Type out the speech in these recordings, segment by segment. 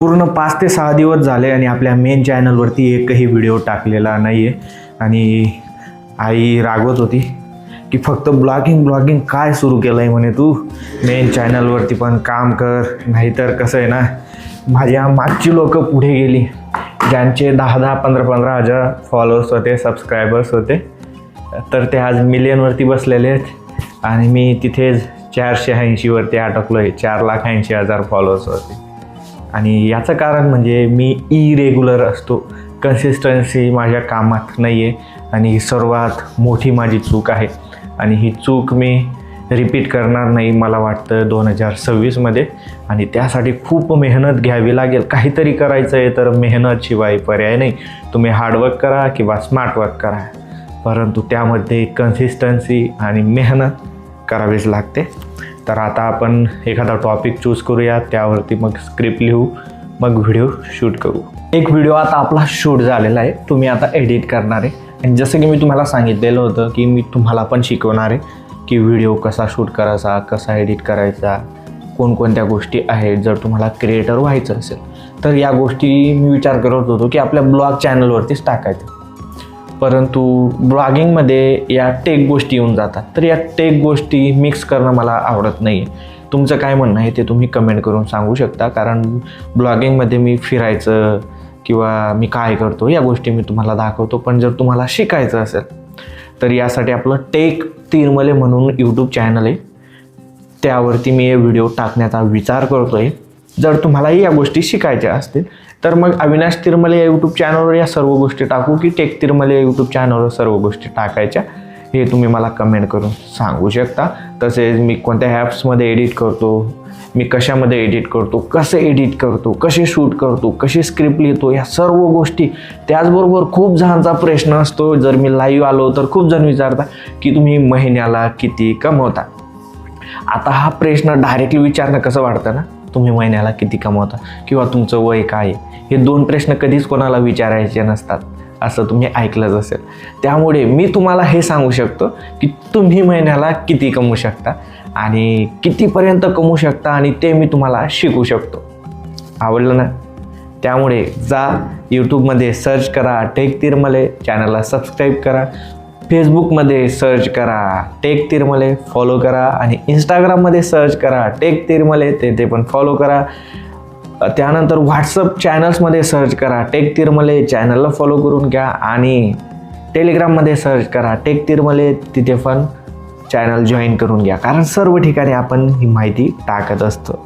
पूर्ण 5 ते 6 दिवस झाले आणि आपल्या मेन चॅनलवरती एकही व्हिडिओ टाकलेला नाही आहे. आणि आई रागवत होती की फक्त ब्लॉगिंग काय सुरू केलं आहे म्हणे तू, मेन चॅनलवरती पण काम कर, नाहीतर कसं आहे ना, माझ्या मागची लोक पुढे गेली, ज्यांचे 10-10, 15-15 हजार फॉलोअर्स होते, सबस्क्रायबर्स होते, तर ते आज मिलियनवरती बसलेले आहेत आणि मी तिथेच 480वरती अटकलो आहे. 4,80,000 फॉलोअर्स होते. आणि याचं कारण म्हणजे मी इरेग्युलर असतो, कन्सिस्टन्सी माझ्या कामात नाही आहे आणि ही सर्वात मोठी माझी चूक आहे. आणि ही चूक मी रिपीट करणार नाही मला वाटतं 2026मध्ये. आणि त्यासाठी खूप मेहनत घ्यावी लागेल. काहीतरी करायचं आहे तर मेहनतशिवाय पर्याय नाही. तुम्ही हार्डवर्क करा किंवा स्मार्ट वर्क करा, परंतु त्यामध्ये कन्सिस्टन्सी आणि मेहनत करावीच लागते. तर आता आपण एखादा टॉपिक चूज करूया, त्यावरती मग स्क्रिप्ट लिहू, मग व्हिडिओ शूट करू. एक व्हिडिओ आता आपला शूट झालेला आहे, तुम्ही आता एडिट करणार आहे. आणि जसं की मी तुम्हाला सांगितलेलं होतं की मी तुम्हाला पण शिकवणार आहे की व्हिडिओ कसा शूट करायचा, कसा एडिट करायचा, कोणकोणत्या गोष्टी आहेत. जर तुम्हाला क्रिएटर व्हायचं असेल तर या गोष्टी मी विचार करत होतो की आपल्या ब्लॉग चॅनलवरतीच टाकायचं. परंतु ब्लॉगिंगमध्ये या टेक गोष्टी येऊन जातात, तर या टेक गोष्टी मिक्स करणं मला आवडत नाही आहे. तुमचं काय म्हणणं आहे ते तुम्ही कमेंट करून सांगू शकता, कारण ब्लॉगिंगमध्ये मी फिरायचं किंवा मी काय करतो या गोष्टी मी तुम्हाला दाखवतो. पण जर तुम्हाला शिकायचं असेल तर यासाठी आपलं टेक तिरमले म्हणून यूट्यूब चॅनल आहे, त्यावरती मी हे व्हिडिओ टाकण्याचा विचार करतो आहे. जर तुम्हालाही या गोष्टी शिकायच्या असतील तर मग अविनाश तिरमले या यूट्यूब चॅनलवर या सर्व गोष्टी टाकू की टेक तिरमले या यूट्यूब चॅनलवर सर्व गोष्टी टाकायच्या, हे तुम्ही मला कमेंट करून सांगू शकता. तसेच मी कोणत्या ॲप्समध्ये एडिट करतो, मी कशामध्ये एडिट करतो, कसे एडिट करतो, कसे शूट करतो, कशी स्क्रिप्ट लिहितो, या सर्व गोष्टी. त्याचबरोबर खूप जणांचा प्रश्न असतो, जर मी लाईव्ह आलो तर खूप जण विचारता की तुम्ही महिन्याला किती कमवता. आता हा प्रश्न डायरेक्टली विचारणं कसं वाटतं ना, तुम्ही महिन्याला किती कमवता किंवा तुमचं वय काय आहे, हे 2 प्रश्न कधीच कोणाला विचारायचे नसतात, असं तुम्ही ऐकलंच असेल. त्यामुळे मी तुम्हाला हे सांगू शकतो की तुम्ही महिन्याला किती कमवू शकता आणि कितीपर्यंत कमवू शकता, आणि ते मी तुम्हाला शिकवू शकतो. आवडलं ना? त्यामुळे जा यूट्यूबमध्ये सर्च करा टेक तिरमले, चॅनलला सबस्क्राईब करा, फेसबुकमध्ये सर्च करा टेक तिरमले, फॉलो करा, आणि इंस्टाग्राममध्ये सर्च करा टेक तिरमले, ते पण फॉलो करा. त्यानंतर व्हॉट्सअप चॅनल्समध्ये सर्च करा टेक तिरमले, चॅनलला फॉलो करून घ्या, आणि टेलिग्राममध्ये सर्च करा टेक तिरमले, तिथे पण चॅनल जॉईन करून घ्या, कारण सर्व ठिकाणी आपण ही माहिती टाकत असतो.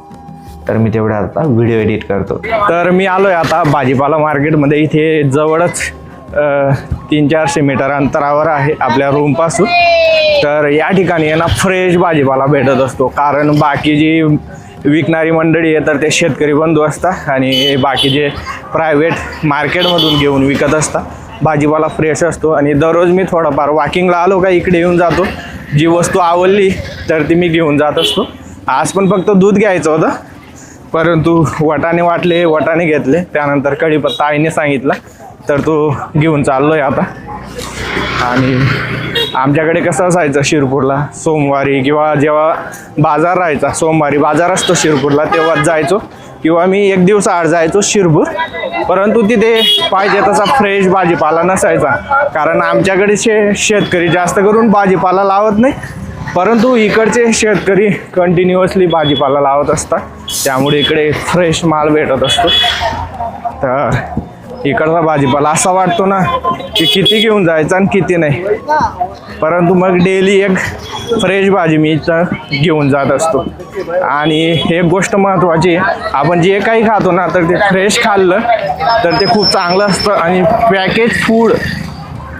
तर मी तेवढा आता व्हिडिओ एडिट करतो. तर मी आलो आहे आता भाजीपाला मार्केटमध्ये. इथे जवळच 300-400 मीटर अंतरावर आहे आपल्या रूमपासून. तर या ठिकाणी आहे ना फ्रेश भाजीपाला भेटत असतो, कारण बाकी जी विकणारी मंडळी आहे तर ते शेतकरी बंधू असतात आणि बाकी जे प्रायव्हेट मार्केटमधून घेऊन विकत असतात. भाजीपाला फ्रेश असतो आणि दररोज मी थोडंफार वॉकिंगला आलो का इकडे येऊन जातो. जी वस्तू आवडली तर ती मी घेऊन जात असतो. आज पण फक्त दूध घ्यायचं होतं, परंतु वाटाणे वाटले, वाटाणे घेतले, त्यानंतर कढीपत्ता आईने सांगितला तर तो घेऊन चाललो आहे आता. आणि आमच्याकडे कसं असायचं शिरपूरला सोमवारी, किंवा जेव्हा बाजार राहायचा, सोमवारी बाजार असतो शिरपूरला, तेव्हाच जायचो, किंवा मी एक दिवस आड जायचो शिरपूर. परंतु तिथे पाहिजे तसा फ्रेश भाजीपाला नसायचा, कारण आमच्याकडे शेतकरी जास्त करून भाजीपाला लावत नाही, परंतु इकडचे शेतकरी कंटिन्युअसली भाजीपाला लावत असतात, त्यामुळे इकडे फ्रेश माल भेटत असतो. तर इकडचा भाजीपाला असा वाटतो ना की किती घेऊन जायचं आणि किती नाही, परंतु मग डेली एक फ्रेश भाजी मी इथं घेऊन जात असतो. आणि एक गोष्ट महत्त्वाची आहे, आपण जे काही खातो ना तर ते फ्रेश खाल्लं तर ते खूप चांगलं असतं. आणि पॅकेज फूड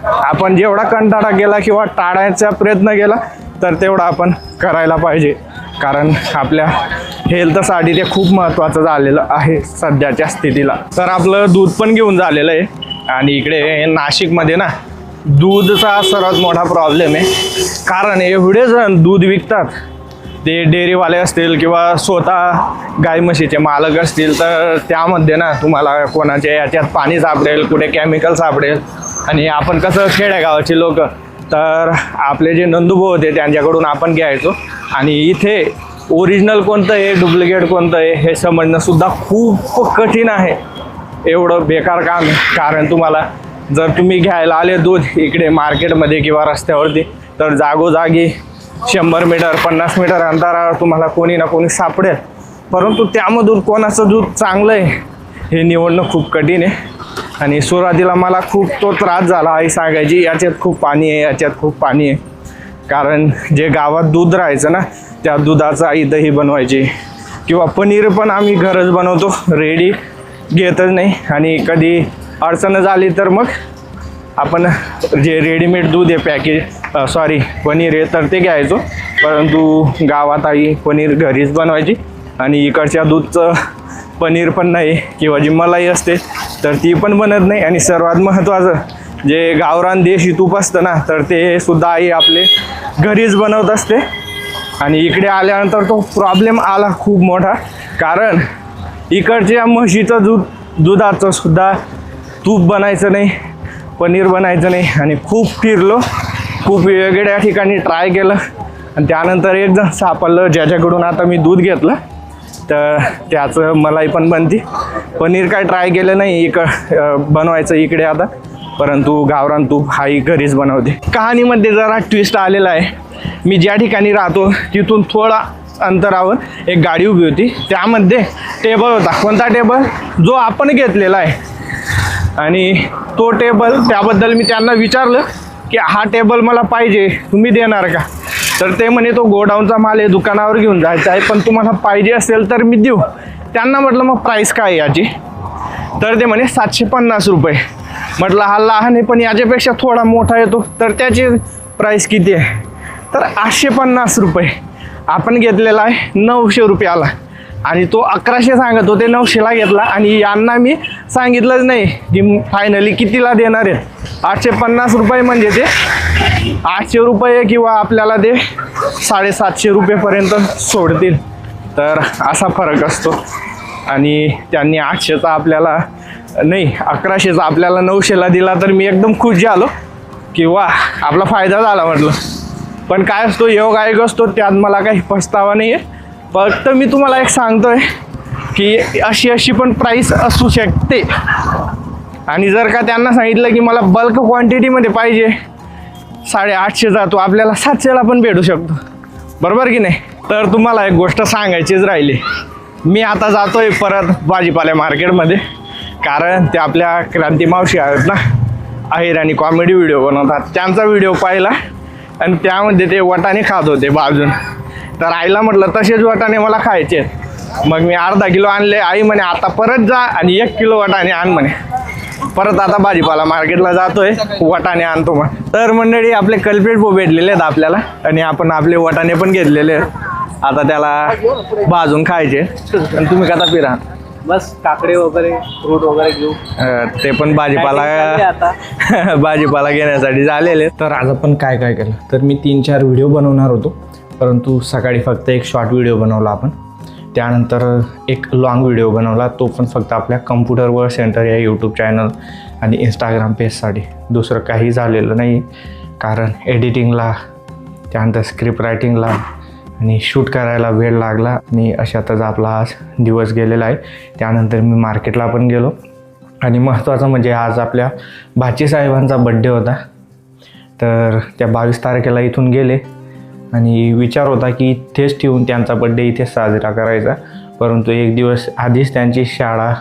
आपण जेवढा कंटाळा केला किंवा टाळायचा प्रयत्न केला तर तेवढा आपण करायला पाहिजे, कारण आपल्या हेल्थसाठी ते खूप महत्त्वाचं झालेलं आहे सध्याच्या स्थितीला. तर आपलं दूध पण घेऊन झालेलं आहे. आणि इकडे नाशिकमध्ये ना दूधचा सर्वात मोठा प्रॉब्लेम आहे, कारण एवढे जण दूध विकतात, ते डेअरीवाले असतील किंवा स्वतः गाय म्हशीचे मालक असतील, तर त्यामध्ये ना तुम्हाला कोणाच्या याच्यात पाणी सापडेल, कुठे केमिकल सापडेल. आणि आपण कसं खेड्यागावाचे लोक, तर आपले जे नंदूभाऊ होते त्यांच्याकडून आपण घ्यायचो. आणि इथे ओरिजिनल कोणतं आहे डुप्लिकेट कोणतं आहे हे समजणं सुद्धा खूप कठीण आहे. एवढं बेकार काम आहे. कारण तुम्हाला जर तुम्ही घ्यायला आले दूध इकडे मार्केटमध्ये किंवा रस्त्यावरती तर जागोजागी 100 मीटर 50 मीटर अंतरावर तुम्हाला कोणी ना कोणी सापडेल. परंतु त्यामधून कोणाचं दूध चांगलं आहे हे निवडणं खूप कठीण आहे. आणि सुरुवातीला मला खूप तो त्रास झाला. आई सांगायची याच्यात खूप पाणी आहे याच्यात खूप पाणी आहे. कारण जे गावात दूध राहायचं ना त्या दुधाचं आई दही बनवायची किंवा पनीर पण आम्ही घरच बनवतो, रेडी घेतच नाही. आणि कधी अडचण झाली तर मग आपण जे रेडीमेड दूध आहे पनीर आहे तर ते घ्यायचो. परंतु गावात आई पनीर घरीच बनवायची आणि इकडच्या दूधचं पनीर पण नाही किंवा जी मलाई असते तर ती पण बनत नाही. आणि सर्वात महत्त्वाचं जे गावरान देशी तूप असतं ना तर ते सुद्धा आई आपले घरीच बनवत असते. आणि इकडे आल्यानंतर तो प्रॉब्लेम आला खूप मोठा. कारण इकडच्या म्हशीचं दुधाचं सुद्धा तूप बनायचं नाही, पनीर बनायचं नाही. आणि खूप फिरलो, खूप वेगवेगळ्या ठिकाणी ट्राय केलं आणि त्यानंतर एक जण सापडलं ज्याच्याकडून आता मी दूध घेतलं तर त्याचं मलाई पण बनती. पनीर काय ट्राय केलं नाही बनवायचं इकडे आता, परंतु गावरान तूप हाही घरीच बनवते. कहाणीमध्ये जरा ट्विस्ट आलेला आहे. मी ज्या ठिकाणी राहतो तिथून थोडा अंतरावर एक गाडी उभी होती. त्यामध्ये टेबल होता. कोणता टेबल? जो आपण घेतलेला आहे. आणि तो टेबल त्याबद्दल मी त्यांना विचारलं की हा टेबल मला पाहिजे, तुम्ही देणार का? तर ते म्हणे तो गोडाऊनचा माल आहे, दुकानावर घेऊन जायचा आहे, पण तुम्हाला पाहिजे असेल तर मी देऊ. त्यांना म्हटलं मग प्राईस काय आहे याची? तर ते म्हणे 750 रुपये. म्हटलं हा लहान आहे पण याच्यापेक्षा थोडा मोठा येतो तर त्याची प्राईस किती आहे? तर 850 रुपये. आपण घेतलेला आहे 900 रुपयाला आणि तो 1100 सांगत होते, 900ला घेतला. आणि यांना मी सांगितलंच नाही की फायनली कितीला देणार आहे. 850 रुपये म्हणजे ते 800 रुपये किंवा आपल्याला ते 750 रुपयेपर्यंत सोडतील. तर असा फरक असतो. आणि त्यांनी 800चा आपल्याला नाही 1100चा आपल्याला 900ला दिला तर मी एकदम खुश झालो की वा आपला फायदा झाला म्हटलं. पण काय असतो योगायोग असतो, त्यात मला काही पछतावा नाही आहे. फक्त मी तुम्हाला एक सांगतोय की अशी पण प्राईस असू शकते. आणि जर का त्यांना सांगितलं की मला बल्क क्वांटिटीमध्ये पाहिजे 850चा, तो आपल्याला 700ला पण भेटू शकतो, बरोबर की नाही? तर तुम्हाला एक गोष्ट सांगायचीच राहिली. मी आता जातोय परत भाजीपाला मार्केटमध्ये. कारण ते आपल्या क्रांती मावशी आहेत ना, आहेर आणि कॉमेडी व्हिडिओ बनवतात, त्यांचा व्हिडिओ पाहिला आणि त्यामध्ये ते वाटाणे खात होते बाजून. तर आईला म्हटलं तसेच वाटाणे मला खायचे. मग मी अर्धा किलो आणले. आई म्हणे आता परत जा आणि 1 किलो वाटाणे आण म्हणे. परत आता भाजीपाला मार्केटला जातोय, वाटाणे आणतो मग. तर मंडळी आपले कल्प्रिट भेटलेले आहेत आपल्याला आणि आपण आपले वाटाणे पण घेतलेले आहेत. आता त्याला भाजून खायचे. आणि तुम्ही कसा फिरा बस काकडे वगैरे फ्रूट वगैरे घेऊ. ते पण भाजीपाला घेण्यासाठी झालेले. तर आज आपण काय काय केलं तर मी 3-4 व्हिडिओ बनवणार होतो, परंतु सकाळी फक्त एक शॉर्ट व्हिडिओ बनवला आपण. त्यानंतर एक लॉंग व्हिडिओ बनवला, तो पण फक्त आपल्या कम्प्युटरवर सेंटर या यूट्यूब चॅनल आणि इंस्टाग्राम पेजसाठी. दुसरं काही झालेलं नाही. कारण एडिटिंगला, त्यानंतर स्क्रिप्ट रायटिंगला आणि शूट करायला वेळ लागला आणि अशातच आपला आज दिवस गेलेला आहे. त्यानंतर मी मार्केटला पण गेलो. आणि महत्त्वाचं म्हणजे आज आपल्या भाचीसाहेबांचा बड्डे होता. तर त्या 22 तारखेला इथून गेले आणि विचार होता की इथेच ठेवून त्यांचा बड्डे इथेच साजरा करायचा. परंतु एक दिवस आधीच त्यांची शाळा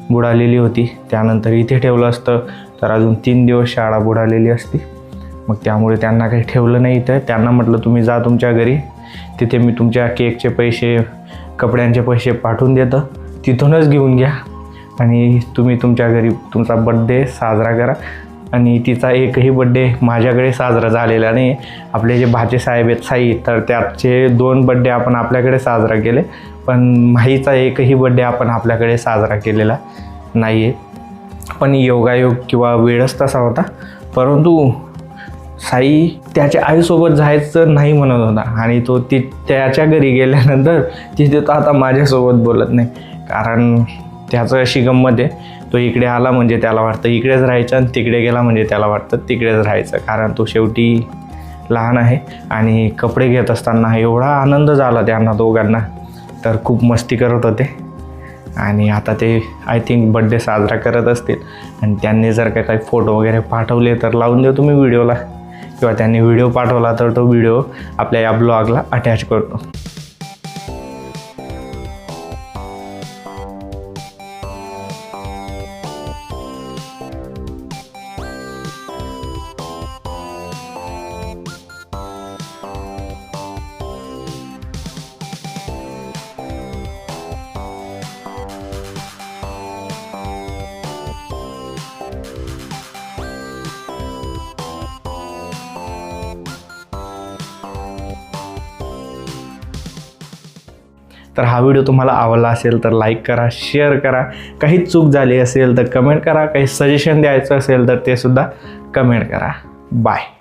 बुडालेली होती. त्यानंतर इथे ठेवलं असतं तर अजून 3 दिवस शाळा बुडालेली असती. मग त्यामुळे त्यांना काही ठेवलं नाही. तर त्यांना म्हटलं तुम्ही जा तुमच्या घरी, तिथे मी तुमच्या केकचे पैसे, कपड्यांचे पैसे पाठवून देतो, तिथूनच घेऊन घ्या आणि तुम्ही तुमच्या घरी तुमचा बड्डे साजरा करा. आणि तिचा एकही बड्डे माझ्याकडे साजरा झालेला नाही. आपले जे भाचेसाहेब आहेत साई, तर त्याचे 2 बड्डे आपण आपल्याकडे साजरा केले, पण माहीचा एकही बड्डे आपण आपल्याकडे साजरा केलेला नाही आहे. पण योगायोग किंवा वेळच तसा होता. परंतु साई त्याच्या आईसोबत जायचं नाही म्हणत होता आणि तो त्याच्या घरी गेल्यानंतर तिथे तो आता माझ्यासोबत बोलत नाही. कारण त्याचं अशी गंमत आहे, तो इकडे आला म्हणजे त्याला वाटतं इकडेच राहायचं आणि तिकडे गेला म्हणजे त्याला वाटतं तिकडेच राहायचं. कारण तो शेवटी लहान आहे आणि कपडे घेत असताना एवढा आनंद झाला त्यांना दोघांना, तर खूप मस्ती करत होते. आणि आता ते आय थिंक बड्डे साजरा करत असतील आणि त्यांनी जर का काही फोटो वगैरे पाठवले तर लावून देऊ तुम्ही व्हिडिओला, किंवा त्यांनी व्हिडिओ पाठवला तर तो व्हिडिओ आपल्या या ब्लॉगला अटॅच करतो. तर हा व्हिडिओ तुम्हाला आवडला असेल तर लाईक करा, शेअर करा. काही चूक झाली असेल तर कमेंट करा, काही सजेशन द्यायचं असेल तर ते सुद्धा कमेंट करा. बाय.